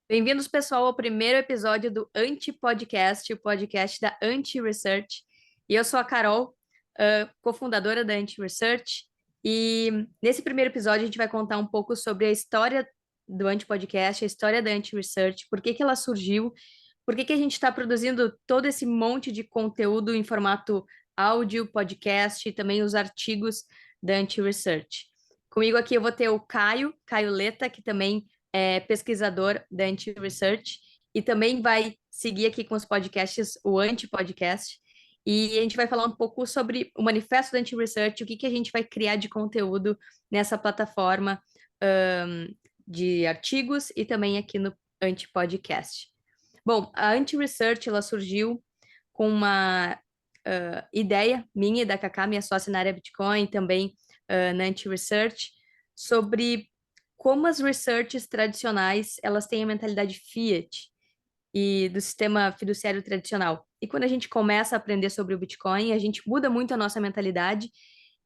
Bem-vindos, pessoal, ao primeiro episódio do Anti-Podcast, o podcast da Anti-Research. E eu sou a Carol, cofundadora da Anti-Research. E nesse primeiro episódio a gente vai contar um pouco sobre a história do Anti-Podcast, a história da Anti-Research, por que que ela surgiu, por que que a gente está produzindo todo esse monte de conteúdo em formato áudio, podcast e também os artigos da Anti-Research. Comigo aqui eu vou ter o Caio Leta, que também é pesquisador da Anti-Research e também vai seguir aqui com os podcasts, o Anti-Podcast. E a gente vai falar um pouco sobre o manifesto da Anti-Research, o que que a gente vai criar de conteúdo nessa plataforma de artigos e também aqui no Anti-Podcast. Bom, a Anti-Research, ela surgiu com uma ideia minha e da Cacá, minha sócia na área Bitcoin, também na Anti-Research, sobre como as researches tradicionais elas têm a mentalidade fiat e do sistema fiduciário tradicional. E quando a gente começa a aprender sobre o Bitcoin, a gente muda muito a nossa mentalidade.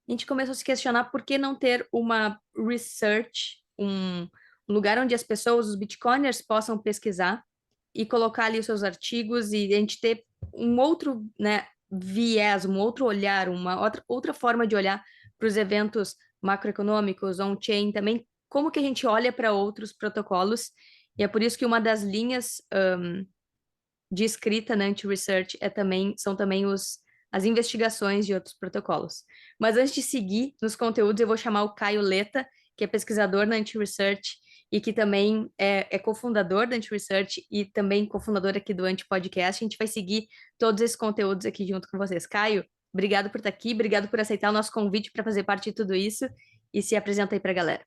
A gente começou a se questionar por que não ter uma research, um lugar onde as pessoas, os Bitcoiners, possam pesquisar e colocar ali os seus artigos e a gente ter um outro, né, viés, um outro olhar, uma outra forma de olhar para os eventos macroeconômicos, on-chain também, como que a gente olha para outros protocolos. E é por isso que uma das linhas de escrita na Anti-Research são também as investigações de outros protocolos. Mas antes de seguir nos conteúdos, eu vou chamar o Caio Leta, que é pesquisador na Anti-Research e que também é cofundador da Anti-Research e também cofundador aqui do Anti-Podcast. A gente vai seguir todos esses conteúdos aqui junto com vocês. Caio, obrigado por estar aqui, obrigado por aceitar o nosso convite para fazer parte de tudo isso e se apresenta aí para a galera.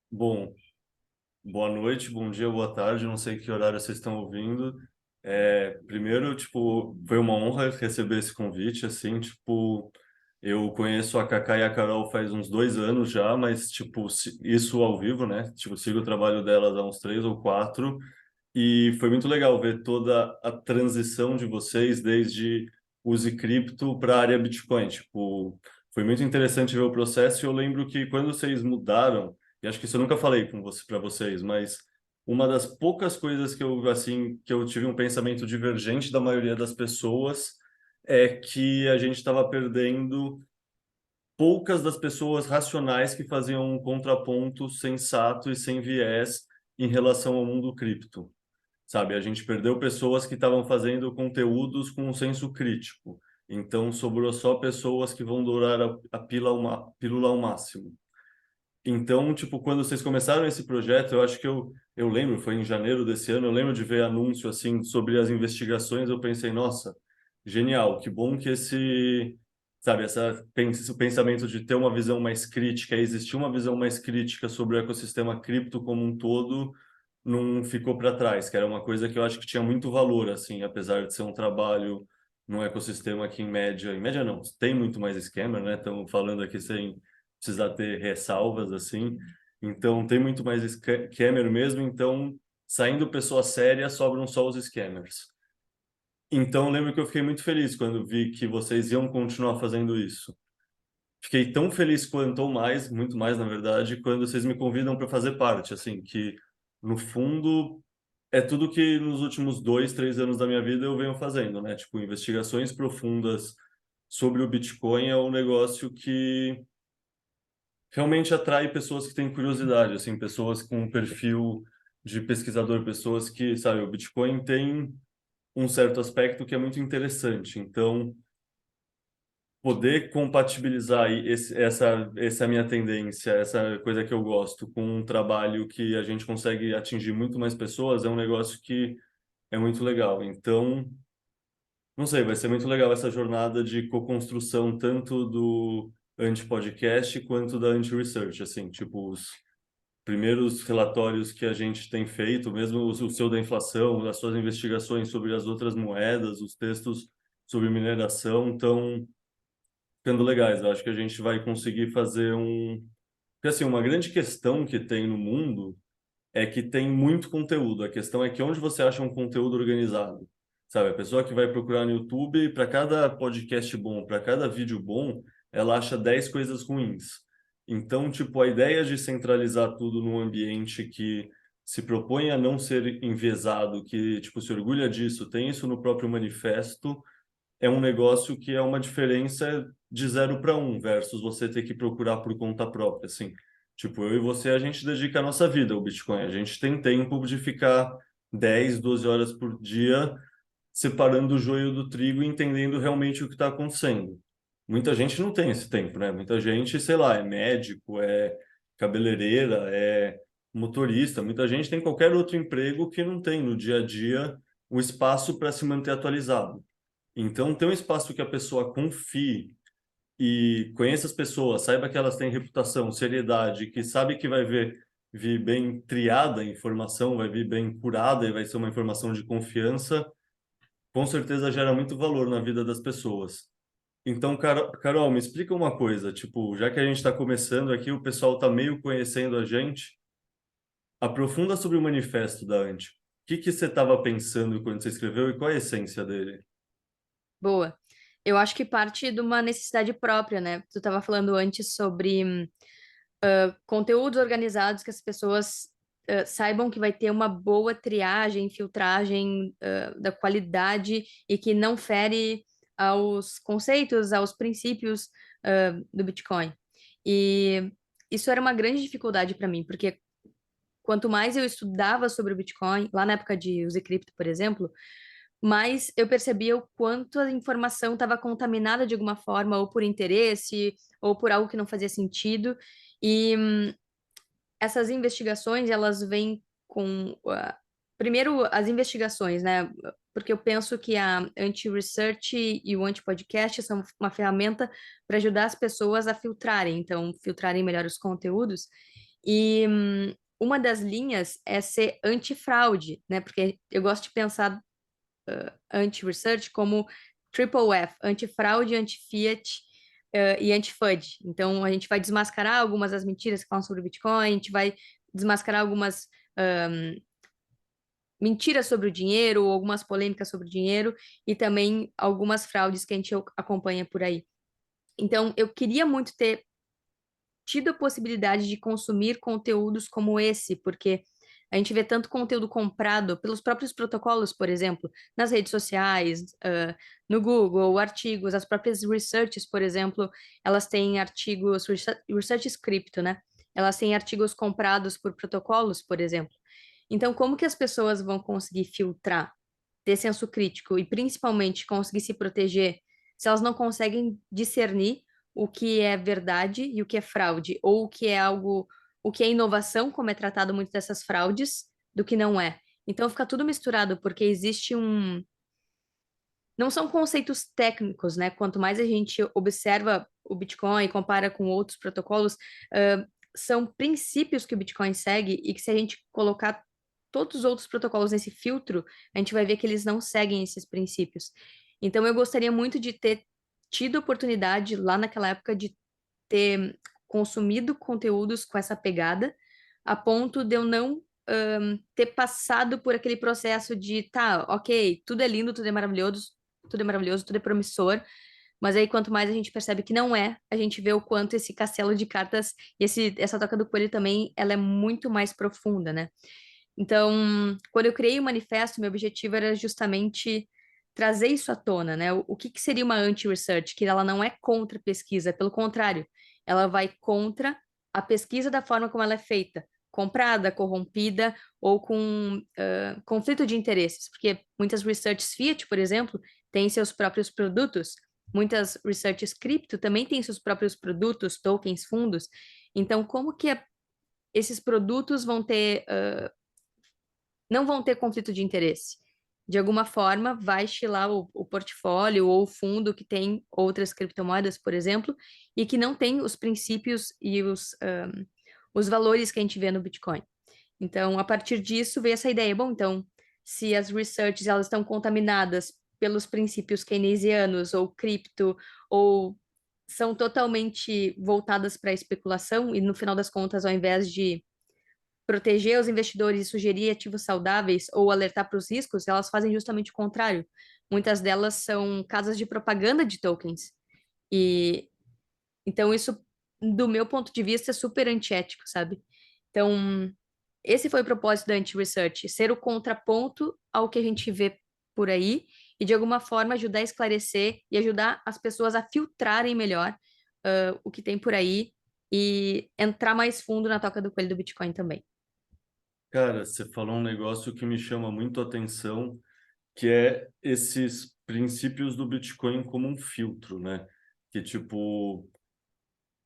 Bom, boa noite, bom dia, boa tarde, não sei que horário vocês estão ouvindo. Primeiro, tipo, foi uma honra receber esse convite, assim, tipo, eu conheço a Cacá e a Carol faz uns 2 anos já, mas, tipo, isso ao vivo, né? Tipo, sigo o trabalho delas há uns 3 ou 4, e foi muito legal ver toda a transição de vocês desde use cripto para a área Bitcoin, tipo, foi muito interessante ver o processo, e eu lembro que quando vocês mudaram, e acho que isso eu nunca falei com você para vocês, mas uma das poucas coisas que eu assim que eu tive um pensamento divergente da maioria das pessoas é que a gente estava perdendo poucas das pessoas racionais que faziam um contraponto sensato e sem viés em relação ao mundo cripto. Sabe, a gente perdeu pessoas que estavam fazendo conteúdos com um senso crítico. Então sobrou só pessoas que vão dourar a pílula ao máximo. Então, tipo, quando vocês começaram esse projeto, eu acho que eu lembro, foi em janeiro desse ano, eu lembro de ver anúncio assim sobre as investigações, eu pensei, nossa, genial, que bom que sabe, esse pensamento de ter uma visão mais crítica, existir uma visão mais crítica sobre o ecossistema cripto como um todo, não ficou para trás, que era uma coisa que eu acho que tinha muito valor, assim, apesar de ser um trabalho num ecossistema que em média não, tem muito mais scammer, né? Estamos falando aqui sem precisar ter ressalvas, assim. Então, tem muito mais scammer mesmo. Então, saindo pessoa séria, sobram só os scammers. Então, eu lembro que eu fiquei muito feliz quando vi que vocês iam continuar fazendo isso. Fiquei tão feliz quanto, ou mais, muito mais, na verdade, quando vocês me convidam para fazer parte, assim, que, no fundo, é tudo que nos últimos 2, 3 anos da minha vida eu venho fazendo, né? Tipo, investigações profundas sobre o Bitcoin é um negócio que realmente atrai pessoas que têm curiosidade, assim, pessoas com um perfil de pesquisador, pessoas que, sabe, o Bitcoin tem um certo aspecto que é muito interessante. Então, poder compatibilizar essa é a minha tendência, essa coisa que eu gosto, com um trabalho que a gente consegue atingir muito mais pessoas, é um negócio que é muito legal. Então, não sei, vai ser muito legal essa jornada de co-construção tanto do Anti-Podcast quanto da Anti-Research, assim, tipo, os primeiros relatórios que a gente tem feito, mesmo o seu da inflação, as suas investigações sobre as outras moedas, os textos sobre mineração, estão ficando legais. Eu acho que a gente vai conseguir fazer um... Porque, assim, uma grande questão que tem no mundo é que tem muito conteúdo. A questão é que onde você acha um conteúdo organizado? Sabe, a pessoa que vai procurar no YouTube, para cada podcast bom, para cada vídeo bom, ela acha 10 coisas ruins. Então, tipo, a ideia de centralizar tudo num ambiente que se propõe a não ser enviesado, que, tipo, se orgulha disso, tem isso no próprio manifesto, é um negócio que é uma diferença de 0 para 1 versus você ter que procurar por conta própria, assim. Tipo, eu e você, a gente dedica a nossa vida ao Bitcoin. A gente tem tempo de ficar 10, 12 horas por dia separando o joio do trigo e entendendo realmente o que está acontecendo. Muita gente não tem esse tempo, né? Muita gente, sei lá, é médico, é cabeleireira, é motorista. Muita gente tem qualquer outro emprego que não tem no dia a dia o espaço para se manter atualizado. Então, ter um espaço que a pessoa confie e conheça as pessoas, saiba que elas têm reputação, seriedade, que sabe que vai vir bem triada a informação, vai vir bem curada e vai ser uma informação de confiança, com certeza gera muito valor na vida das pessoas. Então, Carol, me explica uma coisa, tipo, já que a gente está começando aqui, o pessoal está meio conhecendo a gente, aprofunda sobre o manifesto da Anti. O que que você estava pensando quando você escreveu e qual é a essência dele? Boa. Eu acho que parte de uma necessidade própria, né? Tu estava falando antes sobre conteúdos organizados que as pessoas saibam que vai ter uma boa triagem, filtragem da qualidade e que não fere aos conceitos, aos princípios do Bitcoin. E isso era uma grande dificuldade para mim, porque quanto mais eu estudava sobre o Bitcoin, lá na época de Use Crypto, por exemplo, mais eu percebia o quanto a informação estava contaminada de alguma forma, ou por interesse, ou por algo que não fazia sentido. E essas investigações, elas vêm com... primeiro, as investigações, né? Porque eu penso que a anti-research e o anti-podcast são uma ferramenta para ajudar as pessoas a filtrarem, então, filtrarem melhor os conteúdos. E uma das linhas é ser anti-fraude, né? Porque eu gosto de pensar anti-research como triple F, anti-fraude, anti-fiat e anti-FUD. Então, a gente vai desmascarar algumas das mentiras que falam sobre o Bitcoin, a gente vai desmascarar algumas mentiras sobre o dinheiro, ou algumas polêmicas sobre o dinheiro, e também algumas fraudes que a gente acompanha por aí. Então, eu queria muito ter tido a possibilidade de consumir conteúdos como esse, porque a gente vê tanto conteúdo comprado pelos próprios protocolos, por exemplo, nas redes sociais, no Google, artigos, as próprias researches, por exemplo, elas têm artigos, research script, né? Elas têm artigos comprados por protocolos, por exemplo. Então, como que as pessoas vão conseguir filtrar, ter senso crítico e principalmente conseguir se proteger se elas não conseguem discernir o que é verdade e o que é fraude, ou o que é algo, o que é inovação, como é tratado muito dessas fraudes, do que não é. Então fica tudo misturado, porque existe um. Não são conceitos técnicos, né? Quanto mais a gente observa o Bitcoin e compara com outros protocolos, são princípios que o Bitcoin segue e que se a gente colocar todos os outros protocolos nesse filtro, a gente vai ver que eles não seguem esses princípios. Então eu gostaria muito de ter tido a oportunidade lá naquela época de ter consumido conteúdos com essa pegada, a ponto de eu não ter passado por aquele processo de, tá, ok, tudo é lindo, tudo é maravilhoso, tudo é promissor, mas aí quanto mais a gente percebe que não é, a gente vê o quanto esse castelo de cartas e essa toca do coelho também, ela é muito mais profunda, né? Então, quando eu criei o manifesto, meu objetivo era justamente trazer isso à tona, né? O que que seria uma anti-research? Que ela não é contra a pesquisa, pelo contrário, ela vai contra a pesquisa da forma como ela é feita, comprada, corrompida ou com conflito de interesses, porque muitas researches fiat, por exemplo, têm seus próprios produtos, muitas researches cripto também têm seus próprios produtos, tokens, fundos. Então, como que esses produtos vão ter não vão ter conflito de interesse. De alguma forma, vai estilar o portfólio ou o fundo que tem outras criptomoedas, por exemplo, e que não tem os princípios e os valores que a gente vê no Bitcoin. Então, a partir disso, veio essa ideia. Bom, então, se as researches elas estão contaminadas pelos princípios keynesianos ou cripto, ou são totalmente voltadas para a especulação, e no final das contas, ao invés de proteger os investidores e sugerir ativos saudáveis ou alertar para os riscos, elas fazem justamente o contrário. Muitas delas são casas de propaganda de tokens. E Então, isso, do meu ponto de vista, é super antiético, sabe? Então, esse foi o propósito da anti-research, ser o contraponto ao que a gente vê por aí e, de alguma forma, ajudar a esclarecer e ajudar as pessoas a filtrarem melhor o que tem por aí e entrar mais fundo na toca do coelho do Bitcoin também. Cara, você falou um negócio que me chama muito a atenção, que é esses princípios do Bitcoin como um filtro, né? Que, tipo,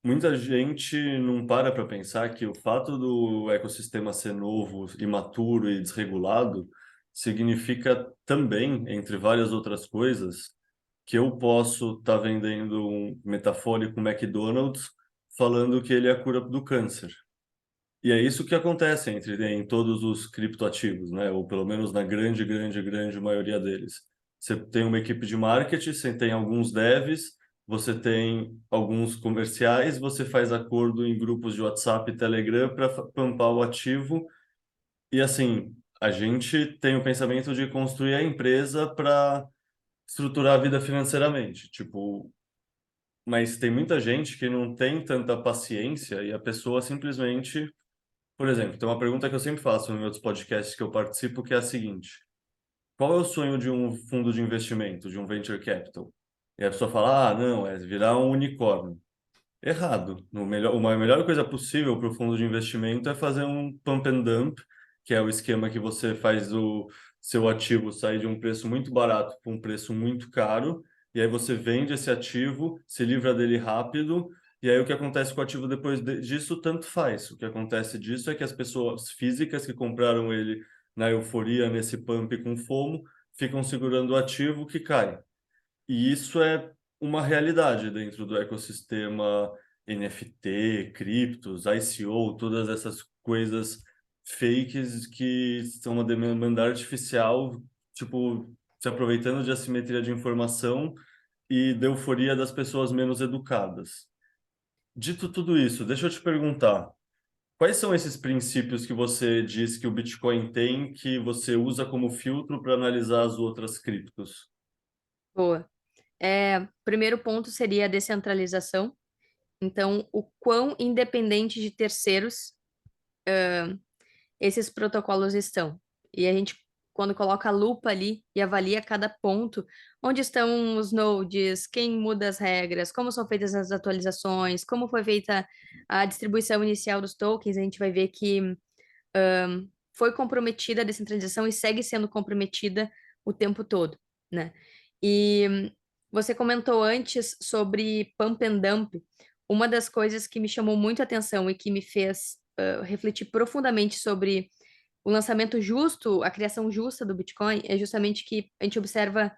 muita gente não para pensar que o fato do ecossistema ser novo, imaturo e desregulado significa também, entre várias outras coisas, que eu posso estar vendendo um metafórico McDonald's falando que ele é a cura do câncer. E é isso que acontece em todos os criptoativos, né? Ou pelo menos na grande maioria deles. Você tem uma equipe de marketing, você tem alguns devs, você tem alguns comerciais, você faz acordo em grupos de WhatsApp e Telegram para pampar o ativo. E assim, a gente tem o pensamento de construir a empresa para estruturar a vida financeiramente. Tipo, mas tem muita gente que não tem tanta paciência e a pessoa simplesmente, por exemplo, tem uma pergunta que eu sempre faço em outros podcasts que eu participo, que é a seguinte: qual é o sonho de um fundo de investimento, de um venture capital? E a pessoa fala, ah, não, é virar um unicórnio. Errado. A melhor coisa possível para o fundo de investimento é fazer um pump and dump, que é o esquema que você faz o seu ativo sair de um preço muito barato para um preço muito caro, e aí você vende esse ativo, se livra dele rápido, e aí o que acontece com o ativo disso, tanto faz. O que acontece disso é que as pessoas físicas que compraram ele na euforia, nesse pump com FOMO, ficam segurando o ativo que cai. E isso é uma realidade dentro do ecossistema NFT, criptos, ICO, todas essas coisas fakes que são uma demanda artificial, tipo, se aproveitando de assimetria de informação e da euforia das pessoas menos educadas. Dito tudo isso, deixa eu te perguntar, quais são esses princípios que você diz que o Bitcoin tem que você usa como filtro para analisar as outras criptos? Boa. Primeiro ponto seria a descentralização. Então, o quão independente de terceiros esses protocolos estão. E a gente, quando coloca a lupa ali e avalia cada ponto, onde estão os nodes, quem muda as regras, como são feitas as atualizações, como foi feita a distribuição inicial dos tokens, a gente vai ver que foi comprometida a descentralização e segue sendo comprometida o tempo todo, né? E você comentou antes sobre pump and dump. Uma das coisas que me chamou muito a atenção e que me fez refletir profundamente sobre o lançamento justo, a criação justa do Bitcoin, é justamente que a gente observa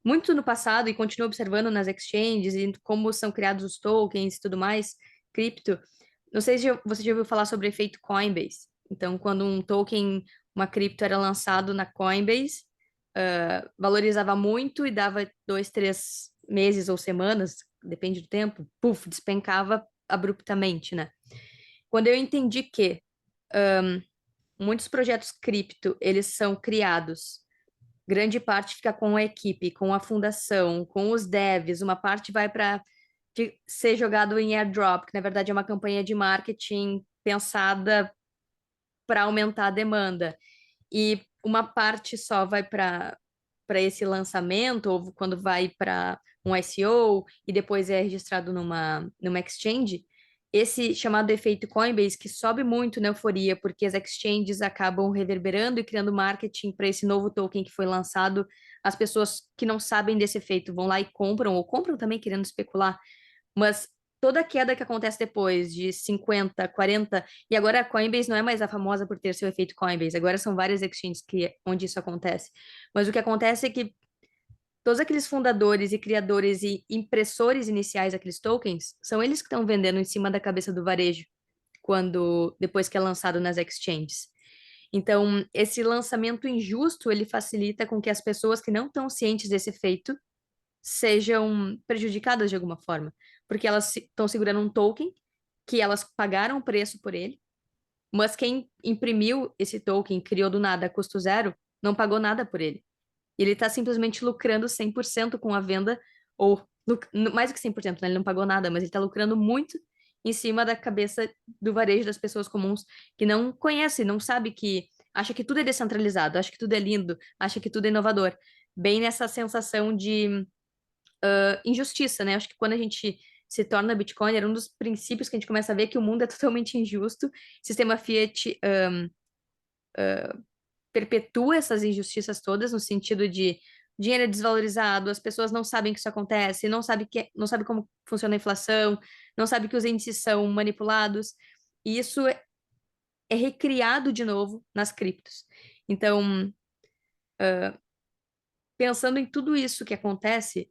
muito no passado e continua observando nas exchanges e como são criados os tokens e tudo mais, cripto. Não sei se você já ouviu falar sobre o efeito Coinbase. Então, quando um token, uma cripto era lançado na Coinbase, valorizava muito e dava 2, 3 meses ou semanas, depende do tempo, puf, despencava abruptamente, né? Quando eu entendi que muitos projetos cripto, eles são criados, grande parte fica com a equipe, com a fundação, com os devs, uma parte vai para ser jogado em airdrop, que na verdade é uma campanha de marketing pensada para aumentar a demanda. E uma parte só vai para esse lançamento, ou quando vai para um ICO e depois é registrado numa exchange, esse chamado efeito Coinbase, que sobe muito na euforia, porque as exchanges acabam reverberando e criando marketing para esse novo token que foi lançado. As pessoas que não sabem desse efeito vão lá e compram, ou compram também querendo especular, mas toda a queda que acontece depois de 50, 40, e agora a Coinbase não é mais a famosa por ter seu efeito Coinbase, agora são várias exchanges onde isso acontece. Mas o que acontece é que todos aqueles fundadores e criadores e impressores iniciais daqueles tokens são eles que estão vendendo em cima da cabeça do varejo quando depois que é lançado nas exchanges. Então, esse lançamento injusto, ele facilita com que as pessoas que não estão cientes desse efeito sejam prejudicadas de alguma forma, porque elas estão segurando um token que elas pagaram o preço por ele, mas quem imprimiu esse token, criou do nada a custo zero, não pagou nada por ele. Ele está simplesmente lucrando 100% com a venda, ou mais do que 100%, né? Ele não pagou nada, mas ele está lucrando muito em cima da cabeça do varejo das pessoas comuns que não conhecem, não sabe que acha que tudo é descentralizado, acha que tudo é lindo, acha que tudo é inovador. Bem nessa sensação de injustiça, né? Acho que quando a gente se torna Bitcoin, era um dos princípios que a gente começa a ver que o mundo é totalmente injusto. O sistema Fiat perpetua essas injustiças todas no sentido de dinheiro é desvalorizado, as pessoas não sabem que isso acontece, não sabe como funciona a inflação, não sabe que os índices são manipulados, e isso é recriado de novo nas criptos. Então, pensando em tudo isso que acontece,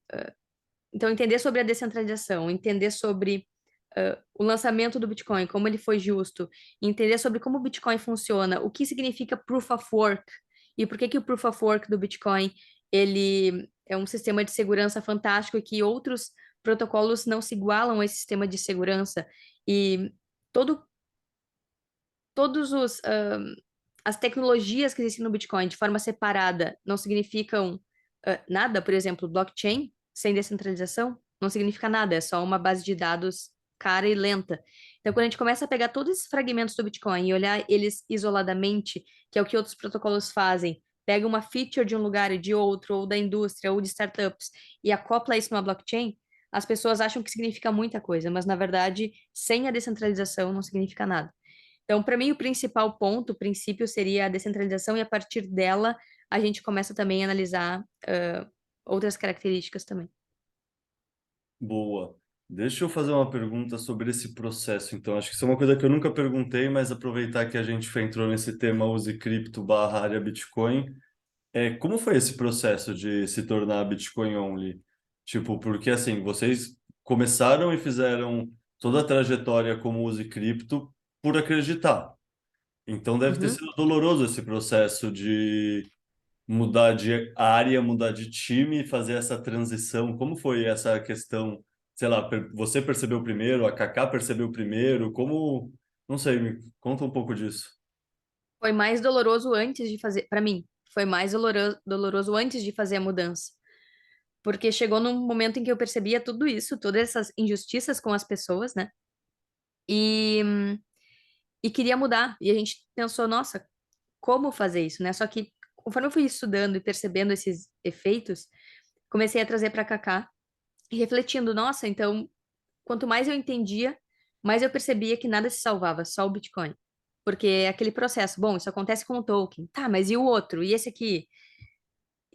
então entender sobre a descentralização, entender sobre o lançamento do Bitcoin, como ele foi justo, entender sobre como o Bitcoin funciona, o que significa Proof of Work e por que que o Proof of Work do Bitcoin ele é um sistema de segurança fantástico e que outros protocolos não se igualam a esse sistema de segurança e todo, todos os as tecnologias que existem no Bitcoin de forma separada não significam nada, por exemplo, blockchain sem descentralização não significa nada, é só uma base de dados cara e lenta. Então, quando a gente começa a pegar todos esses fragmentos do Bitcoin e olhar eles isoladamente, que é o que outros protocolos fazem, pega uma feature de um lugar e de outro, ou da indústria, ou de startups, e acopla isso numa blockchain, as pessoas acham que significa muita coisa, mas na verdade, sem a descentralização não significa nada. Então, para mim, o principal ponto, o princípio, seria a descentralização, e a partir dela a gente começa também a analisar outras características também. Boa. Deixa eu fazer uma pergunta sobre esse processo, então. Acho que isso é uma coisa que eu nunca perguntei, mas aproveitar que a gente entrou nesse tema use cripto barra área Bitcoin. Como foi esse processo de se tornar Bitcoin only? Tipo, porque assim, vocês começaram e fizeram toda a trajetória como use cripto por acreditar. Então deve ter Uhum. sido doloroso esse processo de mudar de área, mudar de time e fazer essa transição. Como foi essa questão? Sei lá, você percebeu primeiro, a Kaká percebeu primeiro? Como? Não sei, me conta um pouco disso. Foi mais doloroso antes de fazer, para mim, foi mais doloroso antes de fazer a mudança. Porque chegou num momento em que eu percebia tudo isso, todas essas injustiças com as pessoas, né? E, e queria mudar. E a gente pensou, nossa, como fazer isso, né? Só que conforme eu fui estudando e percebendo esses efeitos, comecei a trazer para Kaká e refletindo, nossa, então, quanto mais eu entendia, mais eu percebia que nada se salvava, só o Bitcoin. Porque é aquele processo, bom, isso acontece com o token, tá, mas e o outro? E esse aqui?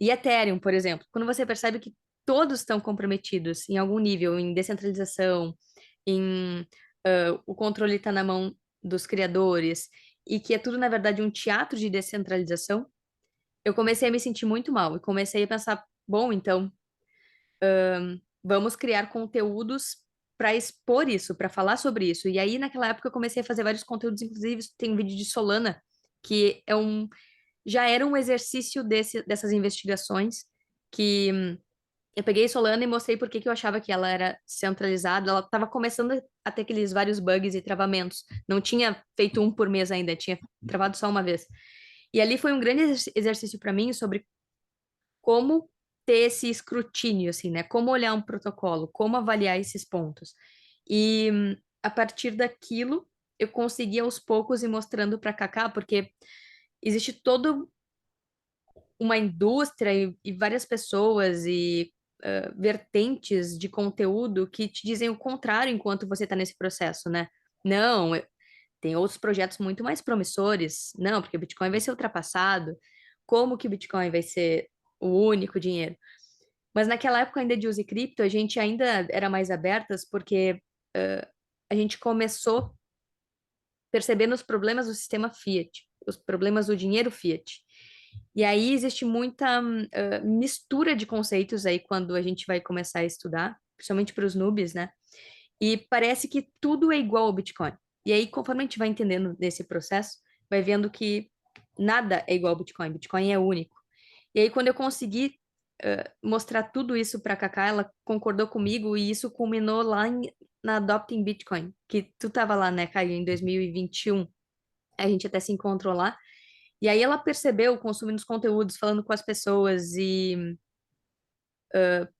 E Ethereum, por exemplo, quando você percebe que todos estão comprometidos em algum nível, em descentralização, em o controle está na mão dos criadores, e que é tudo, na verdade, um teatro de descentralização, eu comecei a me sentir muito mal e comecei a pensar, bom, então vamos criar conteúdos para expor isso, para falar sobre isso. E aí, naquela época, eu comecei a fazer vários conteúdos, inclusive tem um vídeo de Solana, que já era um exercício dessas investigações, que eu peguei Solana e mostrei por que que eu achava que ela era centralizada. Ela estava começando a ter aqueles vários bugs e travamentos. Não tinha feito um por mês ainda, tinha travado só uma vez. E ali foi um grande exercício para mim sobre como ter esse escrutínio, assim, né? Como olhar um protocolo, como avaliar esses pontos. E a partir daquilo, eu consegui aos poucos ir mostrando para Kaká, porque existe toda uma indústria e várias pessoas e vertentes de conteúdo que te dizem o contrário enquanto você está nesse processo, né? Não, tem outros projetos muito mais promissores. Não, porque o Bitcoin vai ser ultrapassado. Como que o Bitcoin vai ser o único dinheiro? Mas naquela época ainda de Use Cripto, a gente ainda era mais abertas porque a gente começou percebendo os problemas do sistema Fiat, os problemas do dinheiro Fiat. E aí existe muita mistura de conceitos aí quando a gente vai começar a estudar, principalmente para os noobs, né? E parece que tudo é igual ao Bitcoin. E aí, conforme a gente vai entendendo nesse processo, vai vendo que nada é igual ao Bitcoin. Bitcoin é único. E aí, quando eu consegui mostrar tudo isso para a Cacá, ela concordou comigo e isso culminou lá na Adopting Bitcoin, que tu tava lá, né, Caio, em 2021. A gente até se encontrou lá. E aí ela percebeu, consumindo os conteúdos, falando com as pessoas e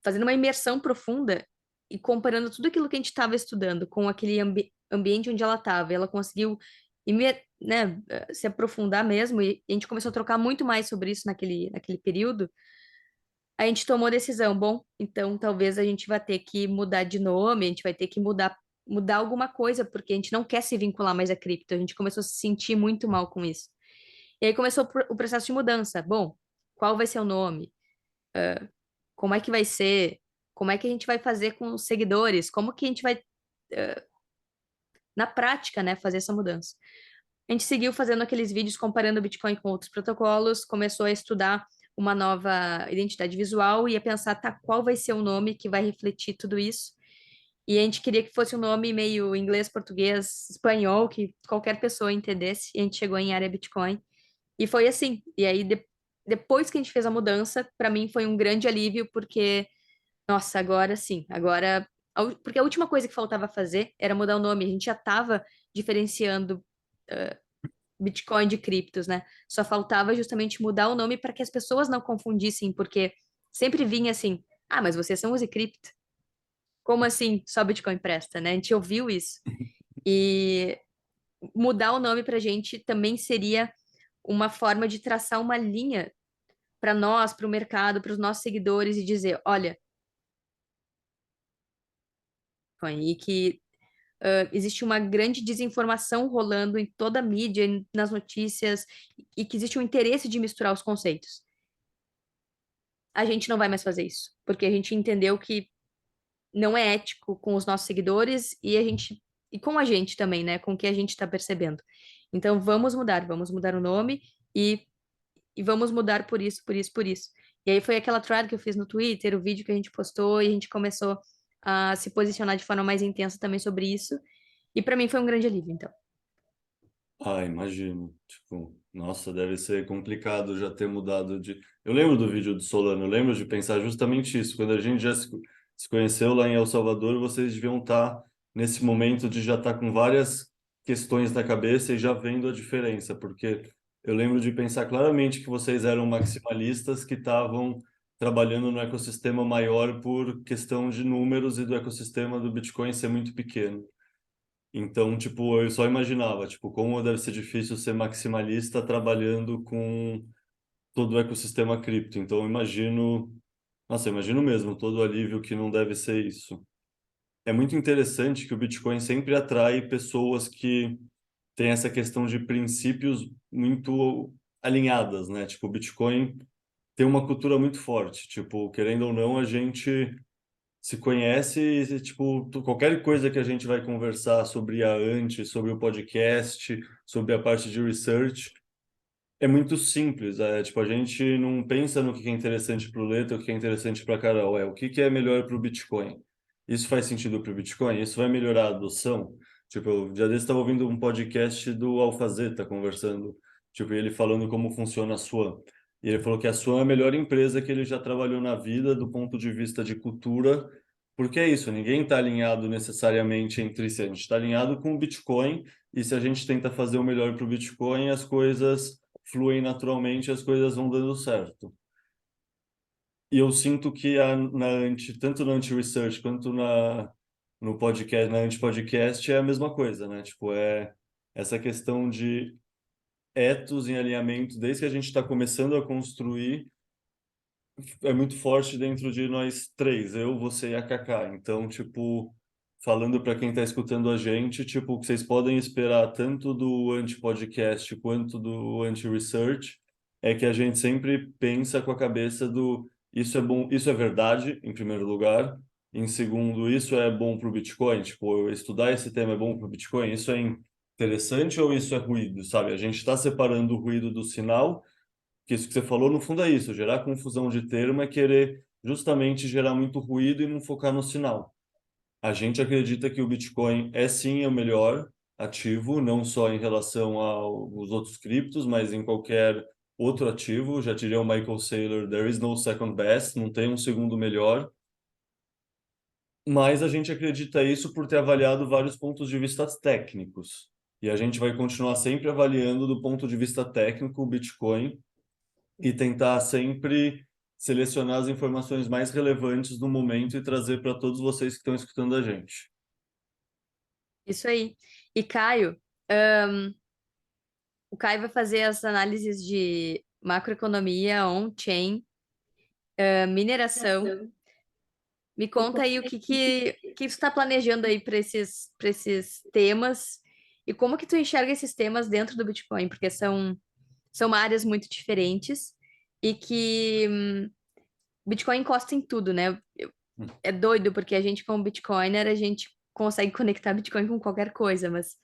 fazendo uma imersão profunda, e comparando tudo aquilo que a gente estava estudando com aquele ambiente onde ela estava, ela conseguiu né, se aprofundar mesmo, e a gente começou a trocar muito mais sobre isso naquele período. A gente tomou a decisão, bom, então talvez a gente vai ter que mudar de nome, a gente vai ter que mudar alguma coisa, porque a gente não quer se vincular mais a cripto, a gente começou a se sentir muito mal com isso. E aí começou o processo de mudança. Bom, qual vai ser o nome? Como é que vai ser? Como é que a gente vai fazer com os seguidores? Como que a gente vai, na prática, né, fazer essa mudança? A gente seguiu fazendo aqueles vídeos comparando o Bitcoin com outros protocolos, começou a estudar uma nova identidade visual e a pensar, tá, qual vai ser o nome que vai refletir tudo isso? E a gente queria que fosse um nome meio inglês, português, espanhol, que qualquer pessoa entendesse. E a gente chegou em área Bitcoin. E foi assim. E aí, depois que a gente fez a mudança, para mim foi um grande alívio, porque, nossa, agora sim, agora. Porque a última coisa que faltava fazer era mudar o nome. A gente já estava diferenciando Bitcoin de criptos, né? Só faltava justamente mudar o nome para que as pessoas não confundissem, porque sempre vinha assim: ah, mas vocês são Use Cripto. Como assim só Bitcoin presta, né? A gente ouviu isso. E mudar o nome para a gente também seria uma forma de traçar uma linha para nós, para o mercado, para os nossos seguidores e dizer: olha, e que existe uma grande desinformação rolando em toda a mídia, nas notícias, e que existe um interesse de misturar os conceitos. A gente não vai mais fazer isso, porque a gente entendeu que não é ético com os nossos seguidores e com a gente também, né? Com o que a gente está percebendo. Então vamos mudar o nome e, e vamos mudar por isso, por isso, por isso. E aí foi aquela thread que eu fiz no Twitter, o vídeo que a gente postou e a gente começou a se posicionar de forma mais intensa também sobre isso. E para mim foi um grande alívio, então. Ah, imagino. Tipo, nossa, deve ser complicado já ter mudado de. Eu lembro do vídeo do Solano, eu lembro de pensar justamente isso. Quando a gente já se conheceu lá em El Salvador, vocês deviam estar nesse momento de já estar com várias questões na cabeça e já vendo a diferença, porque eu lembro de pensar claramente que vocês eram maximalistas que estavam trabalhando no ecossistema maior por questão de números e do ecossistema do Bitcoin ser muito pequeno. Então, tipo, eu só imaginava, tipo, como deve ser difícil ser maximalista trabalhando com todo o ecossistema cripto. Então, eu imagino, nossa, eu imagino mesmo todo o alívio que não deve ser isso. É muito interessante que o Bitcoin sempre atrai pessoas que têm essa questão de princípios muito alinhadas, né? Tipo, o Bitcoin tem uma cultura muito forte. Tipo, querendo ou não, a gente se conhece e, tipo, qualquer coisa que a gente vai conversar sobre a Ant, sobre o podcast, sobre a parte de research, é muito simples. É, tipo, a gente não pensa no que é interessante para o Leto, o que é interessante para a Carol, é o que é melhor para o Bitcoin. Isso faz sentido para o Bitcoin? Isso vai melhorar a adoção? Tipo, eu já desse estava ouvindo um podcast do Alfazeta conversando, tipo, ele falando como funciona a Swan. E ele falou que a Swan é a melhor empresa que ele já trabalhou na vida do ponto de vista de cultura, porque é isso, ninguém está alinhado necessariamente entre si, a gente está alinhado com o Bitcoin, e se a gente tenta fazer o melhor para o Bitcoin, as coisas fluem naturalmente, as coisas vão dando certo. E eu sinto que tanto na anti-research quanto no podcast, na anti-podcast é a mesma coisa, né? Tipo, é essa questão de ethos em alinhamento, desde que a gente está começando a construir, é muito forte dentro de nós três, eu, você e a Kaká. Então, tipo, falando para quem está escutando a gente, tipo, o que vocês podem esperar tanto do anti-podcast quanto do anti-research é que a gente sempre pensa com a cabeça do isso é bom, isso é verdade, em primeiro lugar. Em segundo, isso é bom para o Bitcoin? Tipo, estudar esse tema é bom para o Bitcoin? Isso é interessante ou isso é ruído, sabe? A gente está separando o ruído do sinal, que isso que você falou, no fundo é isso, gerar confusão de termo é querer justamente gerar muito ruído e não focar no sinal. A gente acredita que o Bitcoin é sim o melhor ativo, não só em relação aos outros criptos, mas em qualquer outro ativo. Já diria o Michael Saylor, there is no second best, não tem um segundo melhor. Mas a gente acredita isso por ter avaliado vários pontos de vista técnicos. E a gente vai continuar sempre avaliando do ponto de vista técnico o Bitcoin e tentar sempre selecionar as informações mais relevantes do momento e trazer para todos vocês que estão escutando a gente. Isso aí. E Caio, o Caio vai fazer as análises de macroeconomia, on-chain, mineração. Me conta aí o que você está planejando aí para esses temas e como que tu enxerga esses temas dentro do Bitcoin, porque são áreas muito diferentes e que Bitcoin encosta em tudo, né? É doido, porque a gente, como Bitcoiner, a gente consegue conectar Bitcoin com qualquer coisa, mas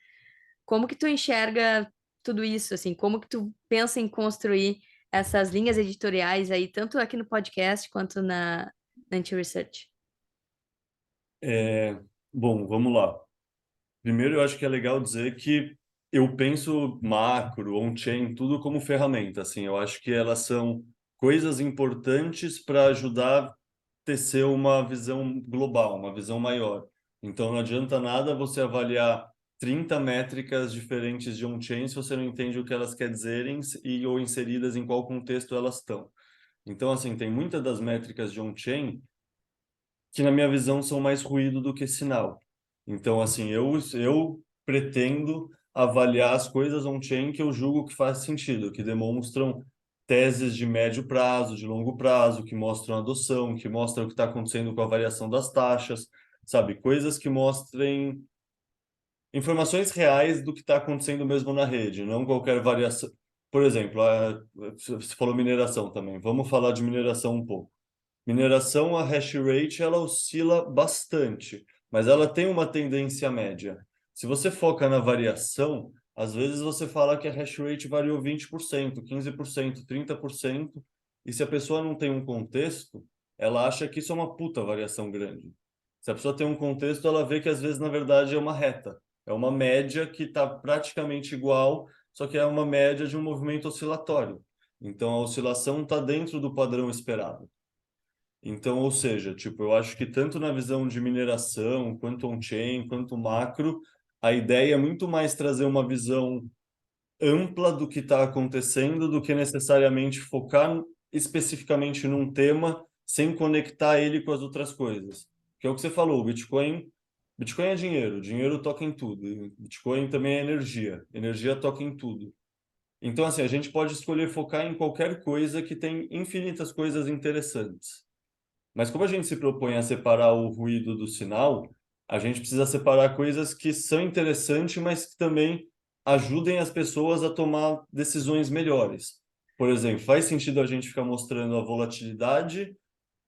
como que tu enxerga tudo isso, assim? Como que tu pensa em construir essas linhas editoriais aí, tanto aqui no podcast quanto na Anti-Research? Bom, vamos lá. Primeiro, eu acho que é legal dizer que eu penso macro, on-chain, tudo como ferramenta. Assim, eu acho que elas são coisas importantes para ajudar a tecer uma visão global, uma visão maior. Então, não adianta nada você avaliar 30 métricas diferentes de on-chain se você não entende o que elas querem dizer e ou inseridas em qual contexto elas estão. Então, assim, tem muitas das métricas de on-chain que, na minha visão, são mais ruído do que sinal. Então, assim, eu pretendo avaliar as coisas on-chain que eu julgo que faz sentido, que demonstram teses de médio prazo, de longo prazo, que mostram adoção, que mostram o que está acontecendo com a variação das taxas, sabe? Coisas que mostrem informações reais do que está acontecendo mesmo na rede, não qualquer variação. Por exemplo, você falou mineração também. Vamos falar de mineração um pouco. Mineração, a hash rate, ela oscila bastante, mas ela tem uma tendência média. Se você foca na variação, às vezes você fala que a hash rate variou 20%, 15%, 30%, e se a pessoa não tem um contexto, ela acha que isso é uma puta variação grande. Se a pessoa tem um contexto, ela vê que às vezes, na verdade, é uma reta, é uma média que está praticamente igual, só que é uma média de um movimento oscilatório. Então, a oscilação está dentro do padrão esperado. Então, ou seja, tipo, eu acho que tanto na visão de mineração, quanto on-chain, quanto macro, a ideia é muito mais trazer uma visão ampla do que está acontecendo do que necessariamente focar especificamente num tema sem conectar ele com as outras coisas. Que é o que você falou, o Bitcoin é dinheiro, dinheiro toca em tudo. E Bitcoin também é energia, energia toca em tudo. Então, assim, a gente pode escolher focar em qualquer coisa que tem infinitas coisas interessantes. Mas como a gente se propõe a separar o ruído do sinal, a gente precisa separar coisas que são interessantes, mas que também ajudem as pessoas a tomar decisões melhores. Por exemplo, faz sentido a gente ficar mostrando a volatilidade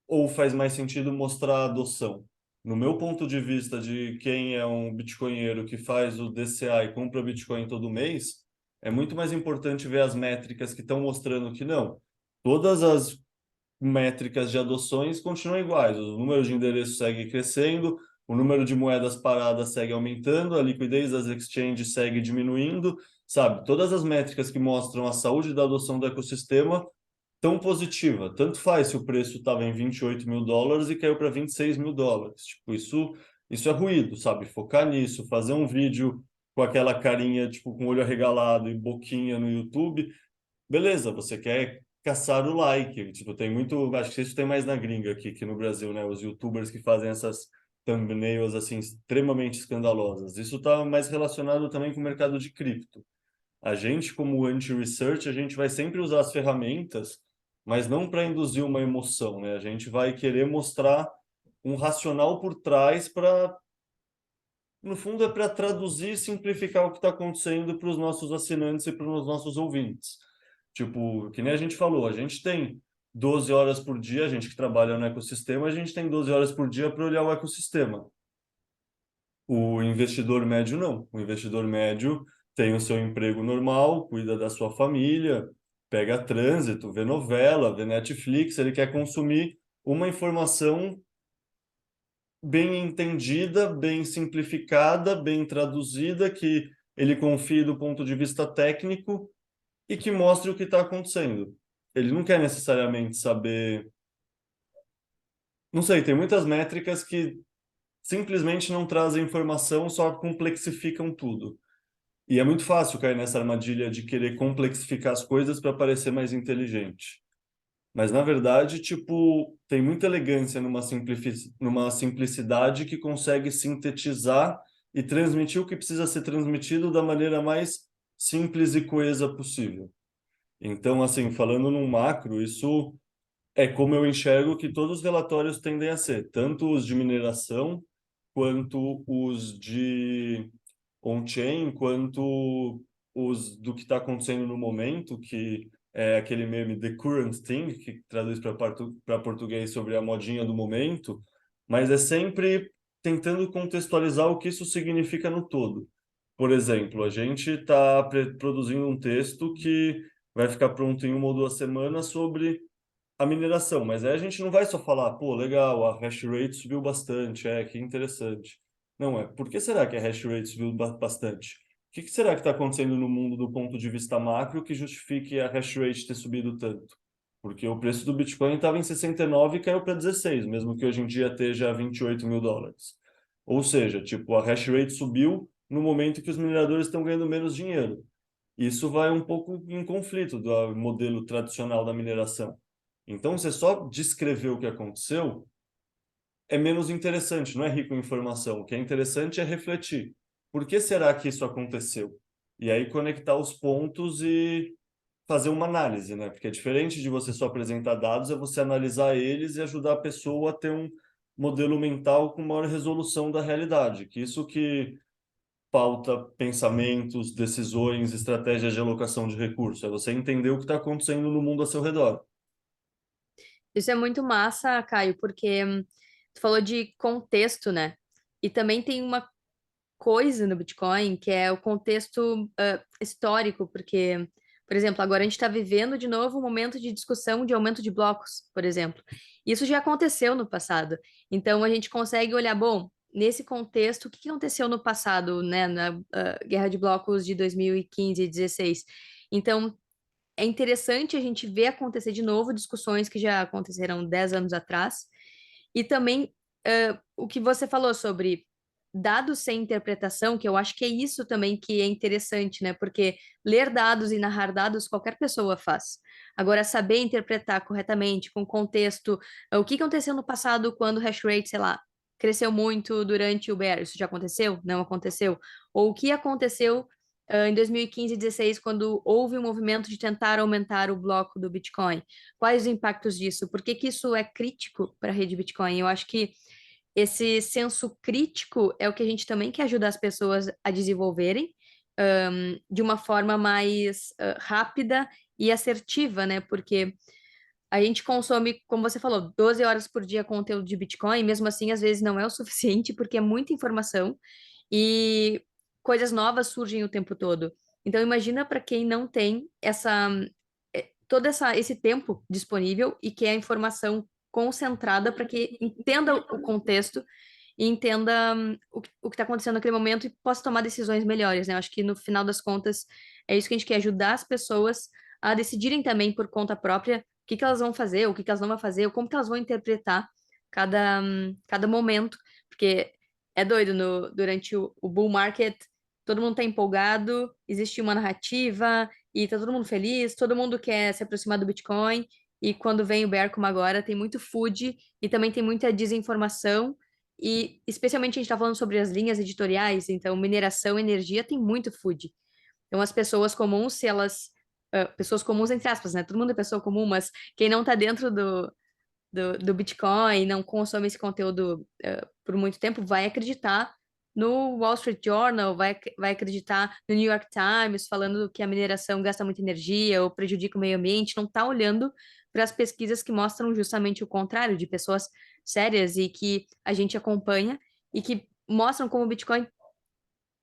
ou faz mais sentido mostrar a adoção? No meu ponto de vista de quem é um bitcoinheiro que faz o DCA e compra Bitcoin todo mês, é muito mais importante ver as métricas que estão mostrando que não. Todas as métricas de adoções continuam iguais. O número de endereços segue crescendo, o número de moedas paradas segue aumentando, a liquidez das exchanges segue diminuindo, sabe? Todas as métricas que mostram a saúde da adoção do ecossistema tão positiva. Tanto faz se o preço estava em US$ 28.000 e caiu para US$ 26.000. Tipo, isso é ruído, sabe? Focar nisso, fazer um vídeo com aquela carinha, tipo, com o olho arregalado e boquinha no YouTube, beleza, você quer caçar o like. Tipo, tem muito. Acho que isso tem mais na gringa aqui que no Brasil, né? Os YouTubers que fazem essas thumbnails assim extremamente escandalosas. Isso está mais relacionado também com o mercado de cripto. A gente, como anti-research, a gente vai sempre usar as ferramentas, mas não para induzir uma emoção, né? A gente vai querer mostrar um racional por trás para, no fundo, é para traduzir e simplificar o que está acontecendo para os nossos assinantes e para os nossos ouvintes. Tipo, que nem a gente falou, a gente tem 12 horas por dia, a gente que trabalha no ecossistema, a gente tem 12 horas por dia para olhar o ecossistema. O investidor médio não. O investidor médio tem o seu emprego normal, cuida da sua família, pega trânsito, vê novela, vê Netflix, ele quer consumir uma informação bem entendida, bem simplificada, bem traduzida, que ele confie do ponto de vista técnico e que mostre o que está acontecendo. Ele não quer necessariamente saber. Não sei, tem muitas métricas que simplesmente não trazem informação, só complexificam tudo. E é muito fácil cair nessa armadilha de querer complexificar as coisas para parecer mais inteligente. Mas, na verdade, tipo, tem muita elegância numa simplicidade que consegue sintetizar e transmitir o que precisa ser transmitido da maneira mais simples e coesa possível. Então, assim, falando num macro, isso é como eu enxergo que todos os relatórios tendem a ser, tanto os de mineração, quanto os de on-chain, quanto os do que está acontecendo no momento, que é aquele meme The Current Thing, que traduz para português sobre a modinha do momento, mas é sempre tentando contextualizar o que isso significa no todo. Por exemplo, a gente está produzindo um texto que vai ficar pronto em 1 ou 2 semanas sobre a mineração, mas aí a gente não vai só falar, pô, legal, a hash rate subiu bastante, que interessante. Não, por que será que a hash rate subiu bastante? O que será que está acontecendo no mundo do ponto de vista macro que justifique a hash rate ter subido tanto? Porque o preço do Bitcoin estava em 69 e caiu para 16, mesmo que hoje em dia esteja US$ 28.000. Ou seja, tipo, a hash rate subiu no momento que os mineradores estão ganhando menos dinheiro. Isso vai um pouco em conflito do modelo tradicional da mineração. Então, você só descrever o que aconteceu é menos interessante, não é rico em informação. O que é interessante é refletir. Por que será que isso aconteceu? E aí conectar os pontos e fazer uma análise, né? Porque é diferente de você só apresentar dados, é você analisar eles e ajudar a pessoa a ter um modelo mental com maior resolução da realidade. Que isso que pauta pensamentos, decisões, estratégias de alocação de recursos. É você entender o que está acontecendo no mundo ao seu redor. Isso é muito massa, Caio, porque tu falou de contexto, né? E também tem uma coisa no Bitcoin que é o contexto histórico, porque, por exemplo, agora a gente está vivendo de novo um momento de discussão de aumento de blocos, por exemplo. Isso já aconteceu no passado. Então a gente consegue olhar, bom, nesse contexto, o que aconteceu no passado, né, na Guerra de Blocos de 2015 e 16? Então, é interessante a gente ver acontecer de novo discussões que já aconteceram 10 anos atrás. E também o que você falou sobre dados sem interpretação, que eu acho que é isso também que é interessante, né? Porque ler dados e narrar dados qualquer pessoa faz. Agora, saber interpretar corretamente, com contexto, o que aconteceu no passado quando o hash rate, sei lá, cresceu muito durante o bear, isso já aconteceu? Não aconteceu? Ou o que aconteceu em 2015 e 2016, quando houve um movimento de tentar aumentar o bloco do Bitcoin? Quais os impactos disso? Por que que isso é crítico para a rede Bitcoin? Eu acho que esse senso crítico é o que a gente também quer ajudar as pessoas a desenvolverem, de uma forma mais rápida e assertiva, né? Porque a gente consome, como você falou, 12 horas por dia conteúdo de Bitcoin, e mesmo assim, às vezes não é o suficiente, porque é muita informação e coisas novas surgem o tempo todo. Então, imagina para quem não tem esse tempo disponível e que é a informação concentrada para que entenda o contexto e entenda o que está acontecendo naquele momento e possa tomar decisões melhores, né? Eu acho que no final das contas é isso que a gente quer ajudar as pessoas a decidirem também por conta própria o que que elas vão fazer, o que que elas não vão fazer, ou como que elas vão interpretar cada momento, porque é doido, durante o bull market, todo mundo está empolgado, existe uma narrativa e tá todo mundo feliz, todo mundo quer se aproximar do Bitcoin, e quando vem o bear como agora, tem muito FUD e também tem muita desinformação, e especialmente a gente está falando sobre as linhas editoriais, então mineração, energia, tem muito FUD. Então as pessoas comuns, se elas pessoas comuns, entre aspas, né? Todo mundo é pessoa comum, mas quem não está dentro do Bitcoin, não consome esse conteúdo por muito tempo, vai acreditar no Wall Street Journal, vai acreditar no New York Times, falando que a mineração gasta muita energia ou prejudica o meio ambiente, não está olhando para as pesquisas que mostram justamente o contrário, de pessoas sérias e que a gente acompanha e que mostram como o Bitcoin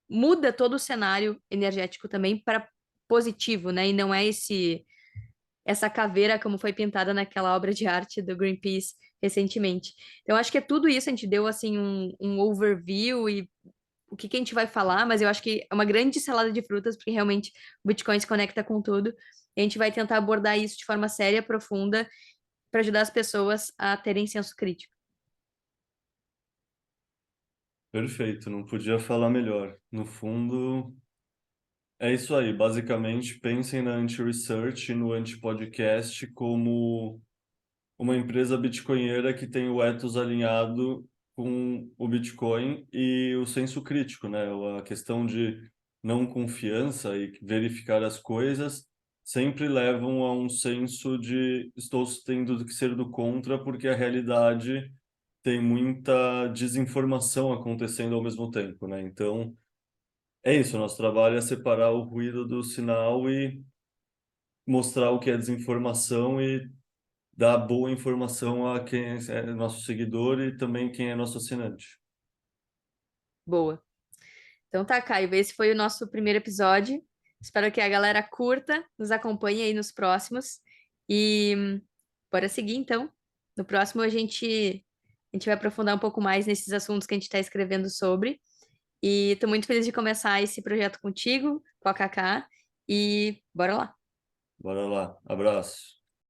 muda todo o cenário energético também para positivo, né? E não é essa caveira como foi pintada naquela obra de arte do Greenpeace recentemente. Então, acho que é tudo isso, a gente deu assim um overview e o que que a gente vai falar, mas eu acho que é uma grande salada de frutas, porque realmente o Bitcoin se conecta com tudo. E a gente vai tentar abordar isso de forma séria, profunda, para ajudar as pessoas a terem senso crítico. Perfeito, não podia falar melhor. No fundo, é isso aí. Basicamente, pensem na anti-research e no anti-podcast como uma empresa bitcoinheira que tem o ethos alinhado com o Bitcoin e o senso crítico, né? A questão de não confiança e verificar as coisas sempre levam a um senso de estou tendo que ser do contra porque a realidade tem muita desinformação acontecendo ao mesmo tempo, né? Então, é isso, nosso trabalho é separar o ruído do sinal e mostrar o que é desinformação e dar boa informação a quem é nosso seguidor e também quem é nosso assinante. Boa. Então tá, Caio, esse foi o nosso primeiro episódio. Espero que a galera curta, nos acompanhe aí nos próximos. E bora seguir, então. No próximo a gente vai aprofundar um pouco mais nesses assuntos que a gente está escrevendo sobre. E estou muito feliz de começar esse projeto contigo, com a Kaká. E bora lá. Bora lá. Abraço.